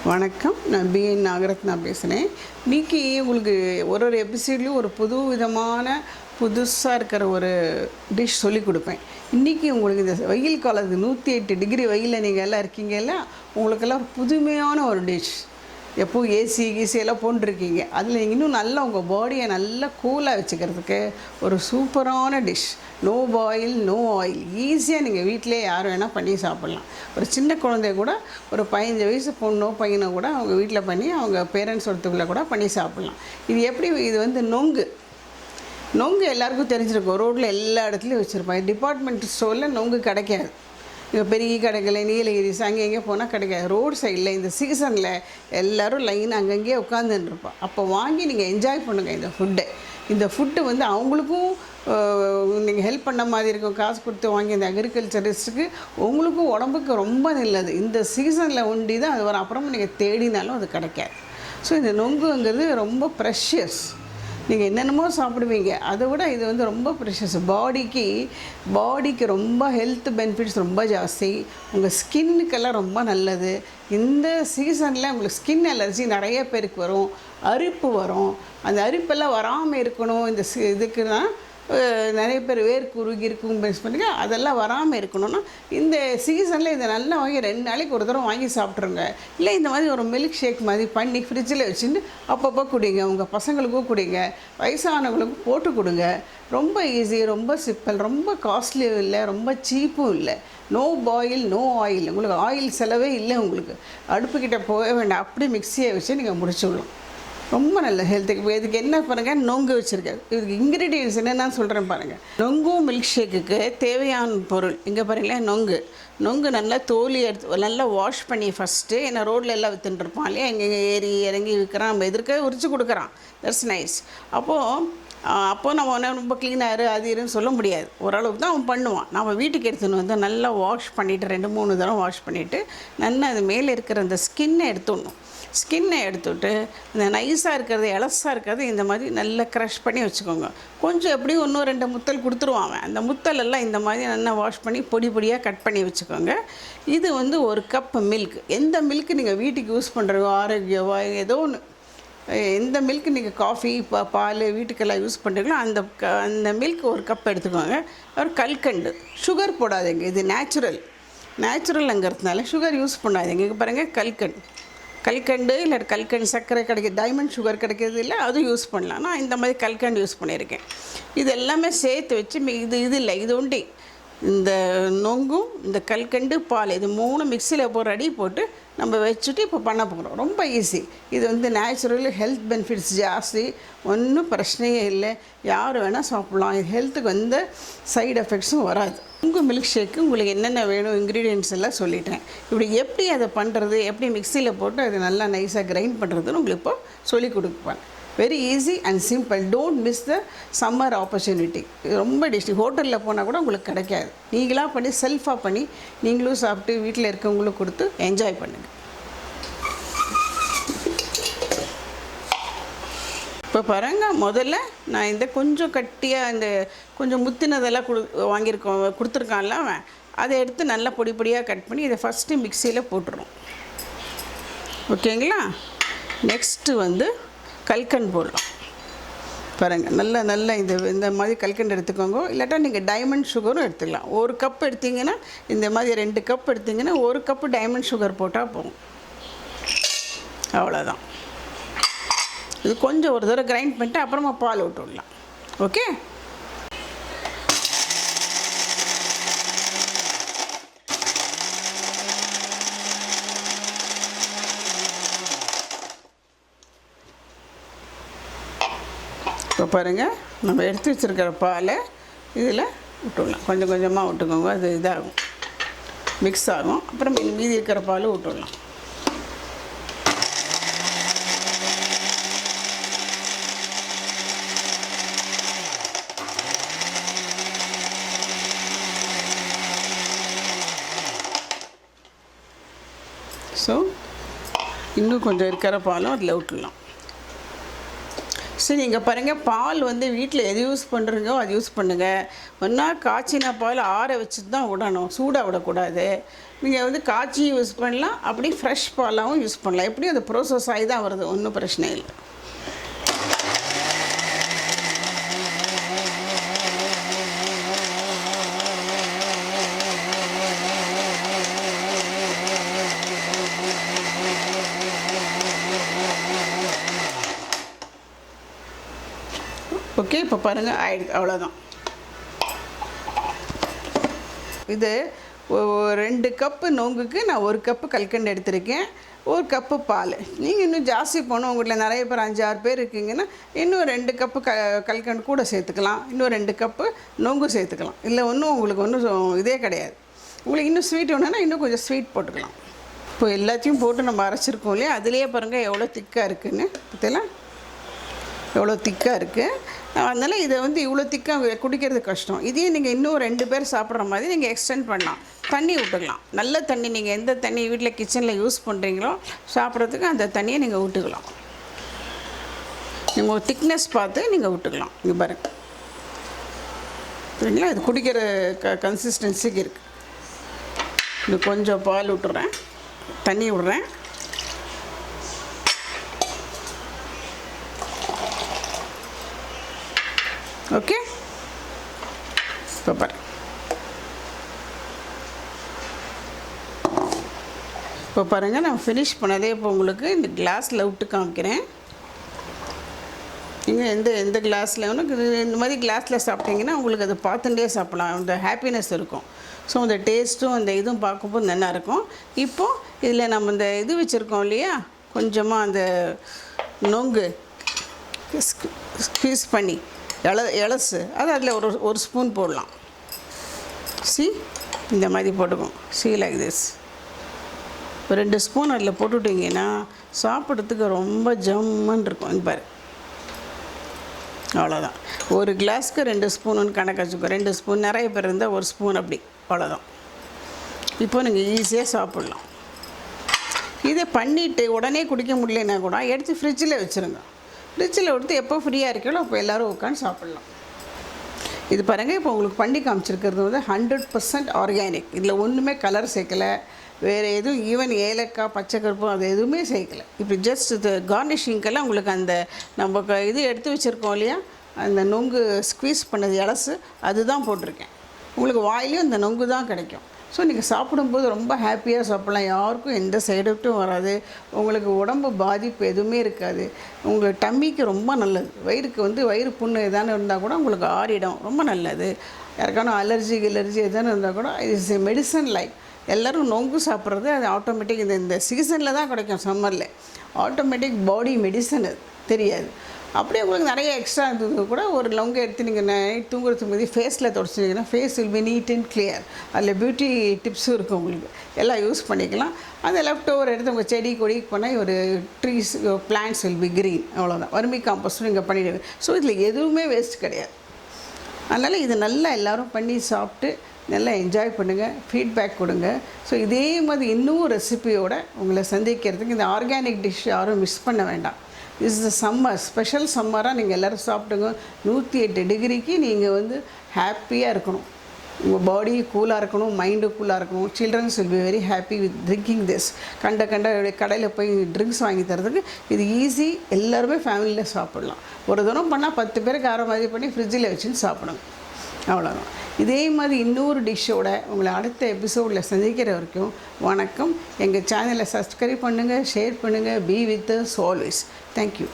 வணக்கம். நான் பிஎன் நாகரத்னா பேசுகிறேன். இன்றைக்கி உங்களுக்கு ஒரு எபிசோட்லேயும் ஒரு புது விதமான புதுசாக இருக்கிற ஒரு டிஷ் சொல்லிக் கொடுப்பேன். இன்றைக்கி உங்களுக்கு இந்த வெயில் காலத்துக்கு 108 டிகிரி வெயிலில் நீங்கள் எல்லாம் இருக்கீங்கல்ல, உங்களுக்கெல்லாம் புதுமையான ஒரு டிஷ். எப்போ ஏசி எல்லாம் போட்டுருக்கீங்க, அதில் நீங்கள் இன்னும் நல்லா உங்கள் பாடியை நல்லா கூலாக வச்சுக்கிறதுக்கு ஒரு சூப்பரான dish. No boil no oil, ஈஸியாக நீங்கள் வீட்டிலே யார் வேணால் பண்ணி சாப்பிட்லாம். ஒரு சின்ன குழந்தைய கூட, ஒரு 15 வயசு பொண்ணோ பையனோ கூட அவங்க வீட்டில் பண்ணி அவங்க பேரண்ட்ஸ் ஒருத்துக்குள்ளே கூட பண்ணி சாப்பிட்லாம். இது எப்படி? இது வந்து நொங்கு எல்லாருக்கும் தெரிஞ்சிருக்கும். ரோட்டில் எல்லா இடத்துலையும் வச்சுருப்பாங்க. டிபார்ட்மெண்ட் ஸ்டோரில் நொங்கு கிடைக்காது. இப்போ பெரிய கடைகளில் நீலகிரிஸ் அங்கே எங்கே போனால் கிடைக்காது. ரோடு சைடில் இந்த சீசனில் எல்லோரும் லைன் அங்கங்கேயே உட்காந்துருப்போம். அப்போ வாங்கி நீங்கள் என்ஜாய் பண்ணுங்கள் இந்த ஃபுட்டு வந்து அவங்களுக்கும் நீங்கள் ஹெல்ப் பண்ண மாதிரி இருக்கும். காசு கொடுத்து வாங்கி இந்த அக்ரிகல்ச்சரிஸ்ட்டுக்கு உங்களுக்கும் உடம்புக்கு ரொம்ப நல்லது. இந்த சீசனில் ஒண்டி தான் அது வரும். அப்புறமா நீங்கள் தேடினாலும் அது கிடைக்காது. ஸோ இந்த நொங்குங்கிறது ரொம்ப ப்ரெஷியஸ். நீங்கள் என்னென்னமோ சாப்பிடுவீங்க, அதை விட இது வந்து ரொம்ப ப்ரெஷியஸ். பாடிக்கு ரொம்ப ஹெல்த் பெனிஃபிட்ஸ் ரொம்ப ஜாஸ்தி. உங்கள் ஸ்கின்னுக்கெல்லாம் ரொம்ப நல்லது. இந்த சீசனில் உங்களுக்கு ஸ்கின் அலர்ஜி நிறைய பேருக்கு வரும், அரிப்பு வரும். அந்த அரிப்பெல்லாம் வராமல் இருக்கணும். இந்த இதுக்குன்னா நிறைய பேர் வேர்க்குருகி இருக்கும் பேஸ் பண்ணிங்க, அதெல்லாம் வராமல் இருக்கணும்னா இந்த சீசனில் இதை நல்லா வாங்கி 2 நாளைக்கு ஒரு தடவை வாங்கி சாப்பிட்ருங்க. இல்லை இந்த மாதிரி ஒரு மில்க் ஷேக் மாதிரி பண்ணி ஃப்ரிட்ஜில் வச்சுட்டு அப்பப்போ குடிங்க. உங்கள் பசங்களுக்கும் குடிங்க, வயசானவங்களுக்கும் போட்டு கொடுங்க. ரொம்ப ஈஸி, ரொம்ப சிம்பிள், ரொம்ப காஸ்ட்லியும் இல்லை, ரொம்ப சீப்பும் இல்லை. No boil no oil. உங்களுக்கு ஆயில் செலவே இல்லை. உங்களுக்கு அடுப்புக்கிட்ட போக வேண்டாம். அப்படி மிக்சியை வச்சு நீங்கள் முடிச்சுடலாம். ரொம்ப நல்ல ஹெல்த்துக்கு. இதுக்கு என்ன பாருங்கள், நொங்கு வச்சுருக்காரு. இதுக்கு இன்க்ரீடியன்ட்ஸ் என்னென்னு சொல்கிறேன் பாருங்கள். நொங்கும் மில்க் ஷேக்குக்கு தேவையான பொருள் இங்கே பாருங்களேன். நொங்கு நல்லா தோலி எடுத்து நல்லா வாஷ் பண்ணி ஃபஸ்ட்டு, ஏன்னா ரோட்டில் எல்லாம் விற்றுட்டுருப்பான் இல்லையா, எங்கெங்கே ஏறி இறங்கி விற்கிறான், நம்ம எதிர்க்க உரிச்சு கொடுக்குறான். That's nice. அப்போது நம்ம ரொம்ப க்ளீனாக அது இருன்னு சொல்ல முடியாது. ஓரளவுக்கு தான் அவன் பண்ணுவான். நம்ம வீட்டுக்கு எடுத்துன்னு வந்து நல்லா வாஷ் பண்ணிவிட்டு 2-3 தடவை வாஷ் பண்ணிவிட்டு நல்லா அது மேலே இருக்கிற அந்த ஸ்கின்னை எடுத்துவிட்டு இந்த நைஸாக இருக்கிறது, எலஸாக இருக்கிறது இந்த மாதிரி நல்லா க்ரஷ் பண்ணி வச்சுக்கோங்க. கொஞ்சம் எப்படியும் 1-2 முத்தல் கொடுத்துருவாங்க. அந்த முத்தலெல்லாம் இந்த மாதிரி நல்லா வாஷ் பண்ணி பொடியாக கட் பண்ணி வச்சுக்கோங்க. இது வந்து 1 கப் மில்க். எந்த மில்க்கு நீங்கள் வீட்டுக்கு யூஸ் பண்ணுறதோ, ஆரோக்கியவா ஏதோ ஒன்று, எந்த மில்க் நீங்கள் காஃபி பால் வீட்டுக்கெல்லாம் யூஸ் பண்ணுறீங்களோ அந்த மில்க் 1 கப் எடுத்துக்கோங்க. ஒரு கல்கண்டு, சுகர் போடாதீங்க. இது நேச்சுரல்ங்கிறதுனால சுகர் யூஸ் பண்ணாதீங்க. இங்கே பாருங்கள், கல்கண்டு இல்லை கல்கண்டு சர்க்கரை கிடைக்கிது, டைமண்ட் சுகர் கிடைக்கிறது இல்லை, அதுவும் யூஸ் பண்ணலாம். நான் இந்த மாதிரி கல்கண்டு யூஸ் பண்ணியிருக்கேன். இது எல்லாமே சேர்த்து வச்சு இது இல்லை, இது உண்டி. இந்த நொங்கும் இந்த கல்கண்டு பால் இது 3 மிக்சியில் போட்டு நம்ம வச்சுட்டு இப்போ பண்ண போகிறோம். ரொம்ப ஈஸி. இது வந்து நேச்சுரல், ஹெல்த் பெனிஃபிட்ஸ் ஜாஸ்தி, ஒன்றும் பிரச்சனையே இல்லை. யார் வேணால் சாப்பிட்லாம். இது ஹெல்த்துக்கு வந்து சைடு எஃபெக்ட்ஸும் வராது. உங்கள் மில்க் ஷேக்கு உங்களுக்கு என்னென்ன வேணும் இன்க்ரீடியன்ட்ஸ் எல்லாம் சொல்லிட்டேன். இப்படி எப்படி அதை பண்ணுறது, எப்படி மிக்சியில் போட்டு அதை நல்லா நைஸாக கிரைண்ட் பண்ணுறதுன்னு உங்களுக்கு இப்போ சொல்லிக் கொடுப்பேன். Very easy and simple. Don't miss the summer opportunity. ரொம்ப டிஷ் ஹோட்டலில் போனால் கூட உங்களுக்கு கிடைக்காது. நீங்களாக பண்ணி செல்ஃபாக பண்ணி நீங்களும் சாப்பிட்டு வீட்டில் இருக்கவங்களும் கொடுத்து என்ஜாய் பண்ணுங்கள். இப்போ பாருங்கள், முதல்ல நான் இந்த கொஞ்சம் கட்டியாக இந்த கொஞ்சம் முத்தினதெல்லாம் கொடுத்துருக்கான்ல அவன், அதை எடுத்து நல்லா பொடியாக கட் பண்ணி இதை ஃபஸ்ட்டு மிக்சியில் போட்டுருவோம். ஓகேங்களா? நெக்ஸ்ட்டு வந்து கல்கண்டு போடலாம். பாருங்கள், நல்லா இந்த மாதிரி கல்கண்டு எடுத்துக்கோங்க. இல்லாட்டா நீங்கள் டைமண்ட் சுகரும் எடுத்துக்கலாம். 1 கப் எடுத்திங்கன்னா இந்த மாதிரி 2 கப் எடுத்திங்கன்னா 1 கப்பு டைமண்ட் சுகர் போட்டால் போகும். அவ்வளோதான். இது கொஞ்சம் ஒரு தடவை கிரைண்ட் பண்ணிட்டு அப்புறமா பால் விட்டுடலாம். ஓகே? இப்போ பாருங்கள், நம்ம எடுத்து வச்சுருக்கிற பாலை இதில் விட்டுடலாம். கொஞ்சம் கொஞ்சமாக விட்டுக்கோங்க. அது இதாகும், மிக்ஸ் ஆகும். அப்புறம் மீதி இருக்கிற பால் விட்டுடலாம். ஸோ இன்னும் கொஞ்சம் இருக்கிற பாலும் அதில் விட்டுடலாம். சரி, நீங்கள் பாருங்கள், பால் வந்து வீட்டில் எது யூஸ் பண்ணுறீங்களோ அது யூஸ் பண்ணுங்கள். ஒன்றா காய்ச்சின பால் ஆற வச்சுட்டு தான் விடணும், சூடாக விடக்கூடாது. நீங்கள் வந்து காய்ச்சி யூஸ் பண்ணலாம், அப்படி ஃப்ரெஷ் பாலாகவும் யூஸ் பண்ணலாம். எப்படியும் அது ப்ரோசஸ் ஆகி தான் வருது, ஒன்றும் பிரச்சனை இல்லை. ஓகே, இப்போ பாருங்கள் ஆயிடுது, அவ்வளோதான். இது 2 கப்பு நொங்குக்கு நான் 1 கப்பு கல்கண்டு எடுத்திருக்கேன், 1 கப்பு பால். நீங்கள் இன்னும் ஜாஸ்தி போகணும், உங்கள்கிட்ட நிறைய பேர் 5-6 பேர் இருக்கீங்கன்னா இன்னும் 2 கப்பு கல்கண்டு கூட சேர்த்துக்கலாம், இன்னும் 2 கப்பு நொங்கு சேர்த்துக்கலாம். இல்லை ஒன்றும் உங்களுக்கு ஒன்றும் இதே கிடையாது. உங்களுக்கு இன்னும் ஸ்வீட் வேணுன்னா இன்னும் கொஞ்சம் ஸ்வீட் போட்டுக்கலாம். இப்போ எல்லாத்தையும் போட்டு நம்ம அரைச்சிருக்கோம் இல்லையா, அதுலேயே பாருங்கள் எவ்வளோ திக்காக இருக்குதுன்னு. பார்த்தீங்களா எவ்வளோ திக்காக இருக்குது. அதனால் இதை வந்து இவ்வளோ திக்காக குடிக்கிறது கஷ்டம். இதே நீங்கள் இன்னும் 2 பேர் சாப்பிட்ற மாதிரி நீங்கள் எக்ஸ்டெண்ட் பண்ணலாம். தண்ணி விட்டுக்கலாம், நல்ல தண்ணி. நீங்கள் எந்த தண்ணி வீட்டில் கிச்சனில் யூஸ் பண்ணுறீங்களோ சாப்பிட்றதுக்கு அந்த தண்ணியை நீங்கள் விட்டுக்கலாம். நீங்கள் திக்னஸ் பார்த்து நீங்கள் விட்டுக்கலாம். இங்கே பாருங்கள், சரிங்களா? இது குடிக்கிற கன்சிஸ்டன்சிக்கு இருக்குது. இது கொஞ்சம் பால் விட்டுறேன், தண்ணி விட்றேன். ஓகே, இப்போ பாருங்கள். இப்போ பாருங்கள், நான் ஃபினிஷ் பண்ணதே இப்போ உங்களுக்கு இந்த கிளாஸில் விட்டு காமிக்கிறேன். நீங்கள் எந்த கிளாஸில் இந்த மாதிரி கிளாஸில் சாப்பிட்டீங்கன்னா உங்களுக்கு அதை பார்த்துட்டே சாப்பிட்லாம், அந்த ஹாப்பினஸ் இருக்கும். ஸோ அந்த டேஸ்ட்டும் அந்த இதுவும் பார்க்கும்போது நல்லாயிருக்கும். இப்போது இதில் நம்ம இந்த இது வச்சுருக்கோம் இல்லையா, கொஞ்சமாக அந்த நொங்கு ஸ்க்வீஸ் பண்ணி எலசு அது அதில் ஒரு ஸ்பூன் போடலாம். இந்த மாதிரி போட்டுக்கும். லைக் திஸ் 2 ஸ்பூன் அதில் போட்டுவிட்டிங்கன்னா சாப்பிட்றதுக்கு ரொம்ப ஜம்முன்னு இருக்கும். இங்கே பாரு, அவ்வளோதான். 1 கிளாஸ்க்கு 2 ஸ்பூனுன்னு கணக்கு வச்சுக்கோ. 2 ஸ்பூன், நிறைய பேர் இருந்தால் 1 ஸ்பூன், அப்படி, அவ்வளோதான். இப்போ நீங்கள் ஈஸியாக சாப்பிட்லாம். இதை பண்ணிவிட்டு உடனே குடிக்க முடியலன்னா கூட எடுத்து ஃப்ரிட்ஜில் வச்சுருங்க. ஃப்ரிட்ஜில் எடுத்து எப்போ ஃப்ரீயாக இருக்கீங்களோ அப்போ எல்லோரும் உட்காந்து சாப்பிட்லாம். இது பாருங்கள், இப்போ உங்களுக்கு பண்ணி காமிச்சிருக்கிறது வந்து 100% ஆர்கானிக். இதில் ஒன்றுமே கலர் சேர்க்கலை, வேறு எதுவும் ஈவன் ஏலக்காய், பச்சை கருப்பு அது எதுவுமே சேர்க்கலை. இப்போ ஜஸ்ட் இது கார்னிஷிங்கெல்லாம் உங்களுக்கு அந்த நம்ம இது எடுத்து வச்சுருக்கோம் இல்லையா, அந்த நொங்கு ஸ்க்வீஸ் பண்ணது எலசு அதுதான் போட்டிருக்கேன். உங்களுக்கு வாயிலையும் அந்த நொங்கு தான் கிடைக்கும். ஸோ நீங்கள் சாப்பிடும்போது ரொம்ப ஹாப்பியாக சாப்பிட்லாம். யாருக்கும் எந்த சைடு எஃபெக்ட்டும் வராது. உங்களுக்கு உடம்பு பாதிப்பு எதுவுமே இருக்காது. உங்கள் டம்மிக்கு ரொம்ப நல்லது. வயிறுக்கு வந்து வயிறு புண்ணு எதானு இருந்தால் கூட உங்களுக்கு ஆறிடும், ரொம்ப நல்லது. யாருக்கான அலர்ஜி எதானு இருந்தால் கூட இட்ஸ் எ மெடிசன் லைக். எல்லோரும் நொங்கு சாப்பிட்றது அது ஆட்டோமேட்டிக் இந்த சீசனில் தான் கிடைக்கும், சம்மரில். ஆட்டோமேட்டிக் பாடி மெடிசன் அது தெரியாது. அப்படியே உங்களுக்கு நிறைய எக்ஸ்ட்ரா இருந்தது கூட ஒரு நொங்கு எடுத்து நீங்கள் நைட் தூங்குறதுக்கு முன்னாடி ஃபேஸில் தொடச்சிட்டிங்கன்னா face will be neat and clear. அதில் பியூட்டி டிப்ஸும் இருக்குது, உங்களுக்கு எல்லாம் யூஸ் பண்ணிக்கலாம். அந்த லெஃப்ட் ஓவர் எடுத்து உங்கள் செடி கொடிக்கு பண்ணால் ஒரு trees plants will be green, அவ்வளோதான். வறுமை காம்போஸ்ட்டும் நீங்கள் பண்ணிவிடுங்க. ஸோ இதில் எதுவுமே வேஸ்ட் கிடையாது. அதனால் இது நல்லா எல்லோரும் பண்ணி சாப்பிட்டு நல்லா என்ஜாய் பண்ணுங்கள், ஃபீட்பேக் கொடுங்க. ஸோ இதே மாதிரி இன்னும் ரெசிபியோடு உங்களை சந்திக்கிறதுக்கு இந்த ஆர்கானிக் டிஷ் யாரும் மிஸ் பண்ண வேண்டாம். இஸ் த சம்மர், ஸ்பெஷல் சம்மராக நீங்கள் எல்லோரும் சாப்பிட்டுங்க. 108 டிகிரிக்கு நீங்கள் வந்து ஹாப்பியாக இருக்கணும். உங்கள் பாடி கூலாக இருக்கணும், மைண்டு கூலாக இருக்கணும். Childrens will be very happy with drinking this. கண்ட கடையில் போய் ட்ரிங்க்ஸ் வாங்கி தரதுக்கு இது ஈஸி. எல்லாருமே ஃபேமிலியில் சாப்பிட்லாம். ஒரு தினம் பண்ணால் 10 பேருக்கு ஆற மாதிரி பண்ணி ஃப்ரிட்ஜில் வச்சுன்னு சாப்பிடுங்க, அவ்வளோதான். இதே மாதிரி இன்னொரு டிஷ்ஷோட உங்களை அடுத்த எபிசோடில் சந்திக்கிற வரைக்கும் வணக்கம். எங்கள் சேனலை சப்ஸ்கிரைப் பண்ணுங்கள், ஷேர் பண்ணுங்கள். Be with us always. Thank you.